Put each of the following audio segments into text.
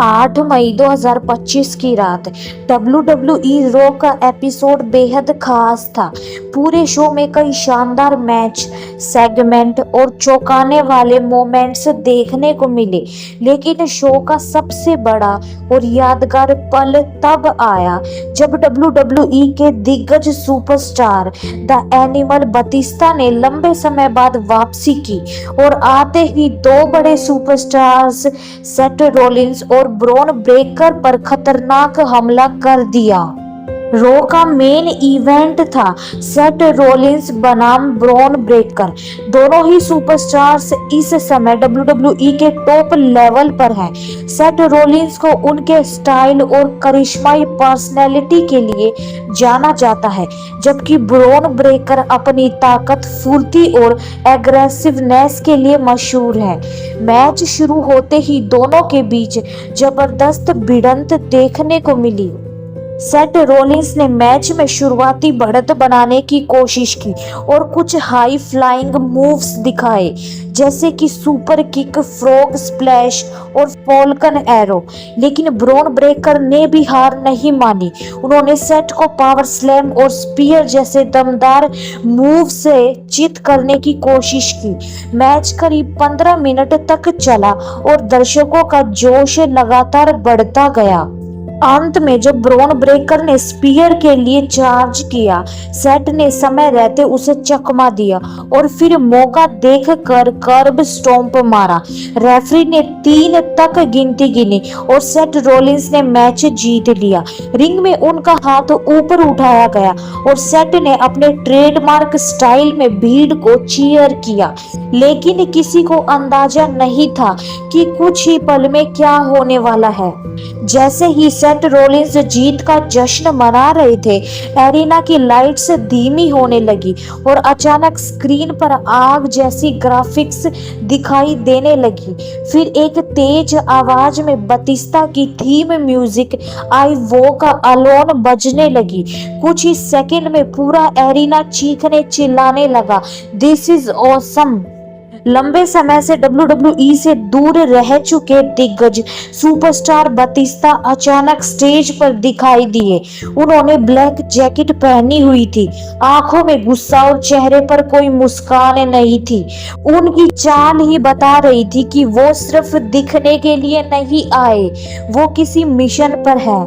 8 मई 2025 की रात WWE raw का एपिसोड बेहद खास था। पूरे शो में कई शानदार मैच, सेगमेंट और चौंकाने वाले मोमेंट्स देखने को मिले, लेकिन शो का सबसे बड़ा और यादगार पल तब आया जब WWE के दिग्गज सुपरस्टार द एनिमल बतिस्ता ने लंबे समय बाद वापसी की और आते ही दो बड़े सुपरस्टार्स सेथ रॉलिंस और ब्रॉन ब्रेकर पर खतरनाक हमला कर दिया। रॉ का मेन इवेंट था सेथ रॉलिंस बनाम ब्रॉन ब्रेकर। दोनों ही सुपरस्टार्स इस समय WWE के टॉप लेवल पर हैं। सेथ रॉलिंस को उनके स्टाइल और करिश्माई पर्सनैलिटी के लिए जाना जाता है, जबकि ब्रॉन ब्रेकर अपनी ताकत, फुर्ती और एग्रेसिवनेस के लिए मशहूर है। मैच शुरू होते ही दोनों के बीच जबरदस्त भिड़ंत देखने को मिली। सेथ रॉलिंस ने मैच में शुरुआती बढ़त बनाने की कोशिश की और कुछ हाई फ्लाइंग मूव्स दिखाए, जैसे कि सुपर किक, फ्रॉग स्प्लैश और फॉल्कन एरो, लेकिन ब्रॉन ब्रेकर ने भी हार नहीं मानी। उन्होंने सेथ को पावर स्लैम और स्पीयर जैसे दमदार मूव से चित करने की कोशिश की। मैच करीब 15 मिनट तक चला और दर्शकों का जोश लगातार बढ़ता गया। अंत में जब ब्रॉन ब्रेकर ने स्पीयर के लिए चार्ज किया, सेथ ने समय रहते उसे चकमा दिया और फिर मौका देखकर कर्ब स्टॉम्प मारा। रेफरी ने 3 तक गिनती गिनी और सेथ रॉलिंस ने मैच जीत लिया। रिंग में उनका हाथ ऊपर उठाया गया और सेथ ने अपने ट्रेडमार्क स्टाइल में भीड़ को चीयर किया, लेकिन किसी को अंदाजा नहीं था कि कुछ ही पल में क्या होने वाला है। जैसे ही सेथ रॉलिंस जीत का जश्न मना रहे थे, एरिना की लाइट्स धीमी होने लगी और अचानक स्क्रीन पर आग जैसी ग्राफिक्स दिखाई देने लगी। फिर एक तेज आवाज में बतिस्ता की theme music I walk alone बजने लगी। कुछ ही सेकंड में पूरा एरिना चीखने चिल्लाने लगा, दिस इज ऑसम। लंबे समय से WWE से दूर रह चुके दिग्गज सुपरस्टार बतिस्ता अचानक स्टेज पर दिखाई दिए। उन्होंने ब्लैक जैकेट पहनी हुई थी, आंखों में गुस्सा और चेहरे पर कोई मुस्कान नहीं थी। उनकी चाल ही बता रही थी कि वो सिर्फ दिखने के लिए नहीं आए, वो किसी मिशन पर है।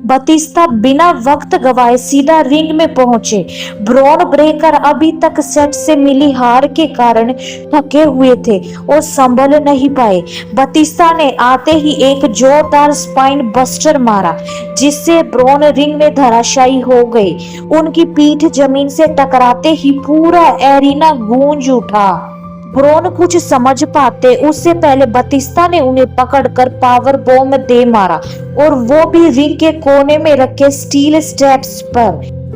बतिस्ता बिना वक्त गवाए सीधा रिंग में पहुंचे। ब्रॉन ब्रेकर अभी तक सेट से मिली हार के कारण थके हुए थे और संभल नहीं पाए। बतिस्ता ने आते ही एक जोरदार स्पाइन बस्टर मारा, जिससे ब्रॉन रिंग में धराशायी हो गए। उनकी पीठ जमीन से टकराते ही पूरा एरिना गूंज उठा। ब्रॉन कुछ समझ पाते उससे पहले बतिस्ता ने उन्हें पकड़कर पावर बॉम्ब दे मारा, और वो भी रिंग के कोने में रखे स्टील स्टेप्स पर।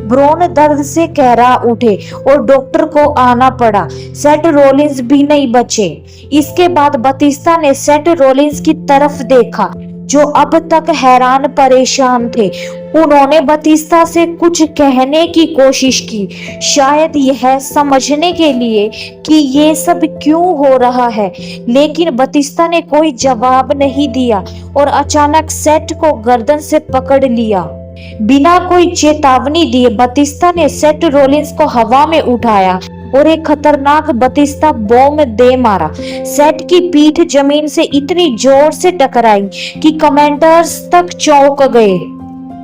ब्रॉन दर्द से कहरा उठे और डॉक्टर को आना पड़ा। सेथ रॉलिंस भी नहीं बचे। इसके बाद बतिस्ता ने सेथ रॉलिंस की तरफ देखा, जो अब तक हैरान परेशान थे। उन्होंने बतिस्ता से कुछ कहने की कोशिश की, शायद यह समझने के लिए कि ये सब क्यों हो रहा है, लेकिन बतिस्ता ने कोई जवाब नहीं दिया और अचानक सेथ को गर्दन से पकड़ लिया। बिना कोई चेतावनी दिए बतिस्ता ने सेथ रॉलिंस को हवा में उठाया और एक खतरनाक बतिस्ता बॉम्ब दे मारा। सेथ की पीठ जमीन से इतनी जोर से टकराई कि कमेंटर्स तक चौंक गए।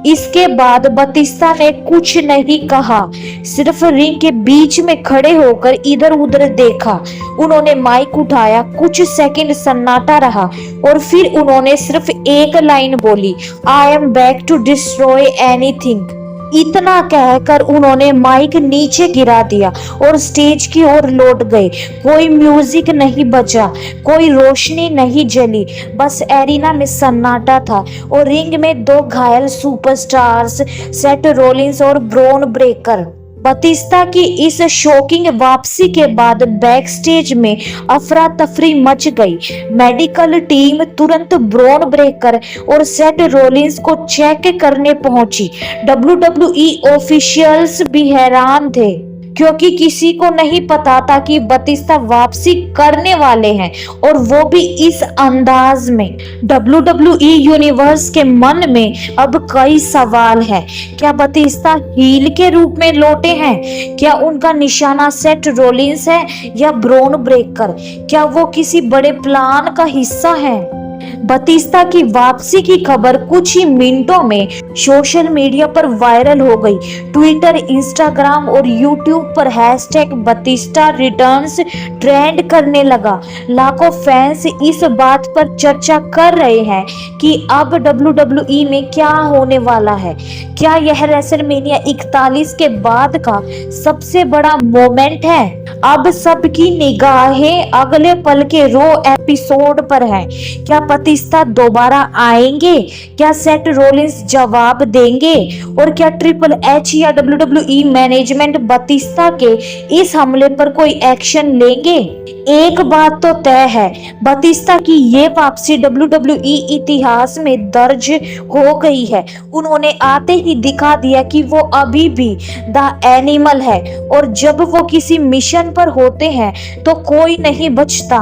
इसके बाद बतिस्ता ने कुछ नहीं कहा, सिर्फ रिंग के बीच में खड़े होकर इधर उधर देखा। उन्होंने माइक उठाया, कुछ सेकंड सन्नाटा रहा और फिर उन्होंने सिर्फ एक लाइन बोली, I am back to destroy anything. इतना कहकर उन्होंने माइक नीचे गिरा दिया और स्टेज की ओर लौट गए। कोई म्यूजिक नहीं बजा, कोई रोशनी नहीं जली, बस एरिना में सन्नाटा था और रिंग में 2 घायल सुपरस्टार्स, सेथ रॉलिंस और ब्रॉन ब्रेकर। बतिस्ता की इस शॉकिंग वापसी के बाद बैक स्टेज में अफरा तफरी मच गई। मेडिकल टीम तुरंत ब्रॉन ब्रेकर और सेथ रॉलिंस को चेक करने पहुंची। WWE ऑफिशियल्स भी हैरान थे। क्योंकि किसी को नहीं पता था कि बतिस्ता वापसी करने वाले हैं, और वो भी इस अंदाज में। WWE यूनिवर्स के मन में अब कई सवाल हैं। क्या बतिस्ता हील के रूप में लौटे हैं? क्या उनका निशाना सेथ रोलिंस है या ब्रॉन ब्रेकर? क्या वो किसी बड़े प्लान का हिस्सा है? बतिस्ता की वापसी की खबर कुछ ही मिनटों में सोशल मीडिया पर वायरल हो गई। ट्विटर, इंस्टाग्राम और यूट्यूब पर हैशटैग बतिस्ता रिटर्न्स ट्रेंड करने लगा। लाखों फैंस इस बात पर चर्चा कर रहे हैं कि अब WWE में क्या होने वाला है। क्या यह रेसलमेनिया 41 के बाद का सबसे बड़ा मोमेंट है? अब सबकी निगाहें अगले पल के रो एपिसोड पर है। क्या बतिस्ता दोबारा आएंगे? क्या सेथ रोलिंस जवाब देंगे? और क्या ट्रिपल एच या WWE मैनेजमेंट बतिस्ता के इस हमले पर कोई एक्शन लेंगे? एक बात तो तय है, बतिस्ता की ये वापसी WWE इतिहास में दर्ज हो गई है। उन्होंने आते ही दिखा दिया कि वो अभी भी द एनिमल है, और जब वो किसी मिशन पर होते हैं तो कोई नहीं बचता।